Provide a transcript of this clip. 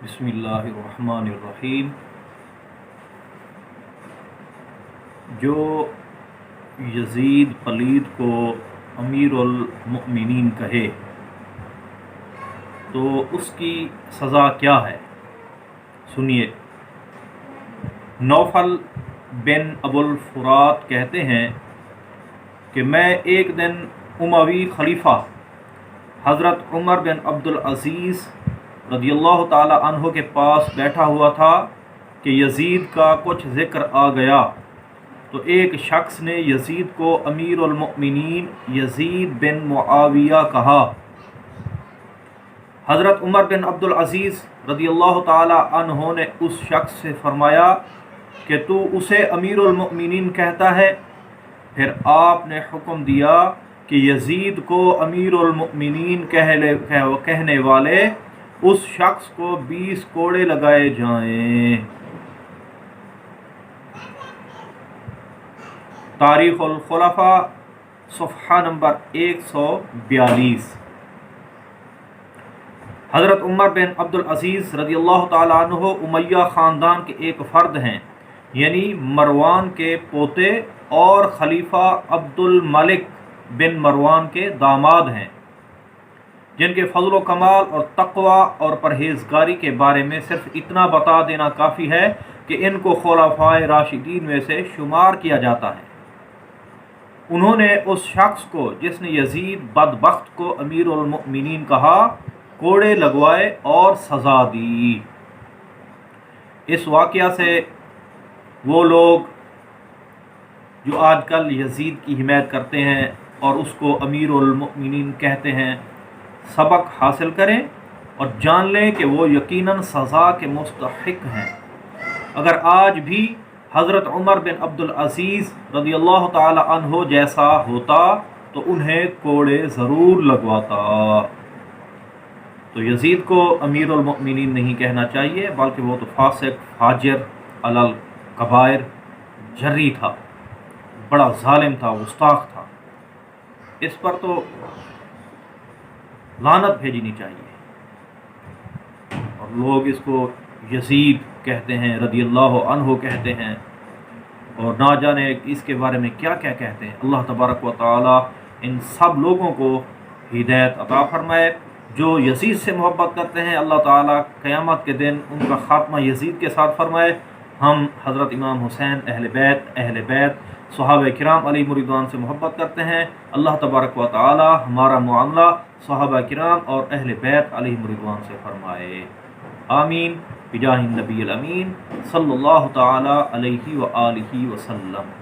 बिस्मिल्लाहिर्रहमानिर्रहीम। जो यजीद पलीद को अमीरुल मुमिनीन कहे तो उसकी सज़ा क्या है, सुनिए। नौफल बिन अबुल फुरात कहते हैं कि मैं एक दिन उमवी खलीफा हज़रत उमर बिन अब्दुल अज़ीज़ रज़ियल्लाहु ताला अन्हो के पास बैठा हुआ था कि यजीद का कुछ ज़िक्र आ गया तो एक शख्स ने यजीद को अमीरुल मुमिनीन यजीद बिन मुआविया कहा। हज़रत उमर बिन अब्दुल अज़ीज़ रज़ियल्लाहु ताला अन्हो ने उस शख्स से फरमाया कि तू उसे अमीरुल मुमिनीन कहता है। फिर आपने हुक्म दिया कि यजीद को अमीरुल मुमिनीन कहने वाले उस शख्स को 20 कोड़े लगाए जाएं। तारीख़ुल खुलफ़ा सफ़हा नंबर 142। हज़रत उमर बिन अब्दुल अज़ीज़ रज़ियल्लाहु ताला अन्हु उमय्या ख़ानदान के एक फ़र्द हैं, यानी मरवान के पोते और खलीफा अब्दुल मलिक बिन मरवान के दामाद हैं, जिनके फ़ज़्ल व कमाल और तक़वा और परहेज़गारी के बारे में सिर्फ इतना बता देना काफ़ी है कि इनको खुलफ़ाए राशिदीन में से शुमार किया जाता है। उन्होंने उस शख्स को जिसने यजीद बदबख्त को अमीरुल मुमिनीन कहा कोड़े लगवाए और सज़ा दी। इस वाक़या से वो लोग जो आजकल यजीद की हिमायत करते हैं और उसको अमीरुल मुमिनीन कहते हैं सबक हासिल करें और जान लें कि वो यकीनन सज़ा के मुस्तहिक़ हैं। अगर आज भी हज़रत उमर बिन अब्दुल अज़ीज़ रज़ियल्लाहु ताला अन्हो जैसा होता तो उन्हें कोड़े ज़रूर लगवाता। तो यजीद को अमीरुल मुमिनीन नहीं कहना चाहिए, बल्कि वो तो फासिक फाजिर अलल कबायर जर्री था, बड़ा जालिम था, गुस्ताख था। इस पर तो लानत भेजनी चाहिए। और लोग इसको यजीद कहते हैं, रज़ियल्लाहु अन्हु कहते हैं, और ना जाने इसके बारे में क्या क्या कहते हैं। अल्लाह तबारक व तआला इन सब लोगों को हिदायत अता फरमाए। जो यजीद से मोहब्बत करते हैं, अल्लाह ताला क़यामत के दिन उनका ख़ात्मा यजीद के साथ फरमाए। हम हज़रत इमाम हुसैन अहले बैत सहाबा किराम अलैहिम रिज़वान से मोहब्बत करते हैं। अल्लाह तबारक व तआला हमारा मुआमला सहाबा किराम और अहले बैत अलैहिम रिज़वान से फरमाए। आमीन बिजाहिन नबील अमीन सल्लल्लाहु ताला अलैहि व आलिहि वसल्लम।